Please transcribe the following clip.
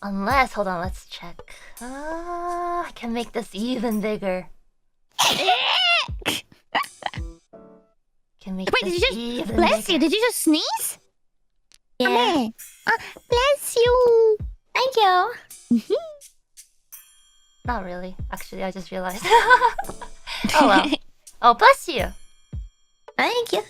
Unless, hold on, let's check. I can make this even bigger. Can make Wait, this did you just even bless bigger. you? Did you just sneeze? Yeah. Bless you. Thank you. Not really. Actually, I just realized. Oh well. Oh, bless you. Thank you.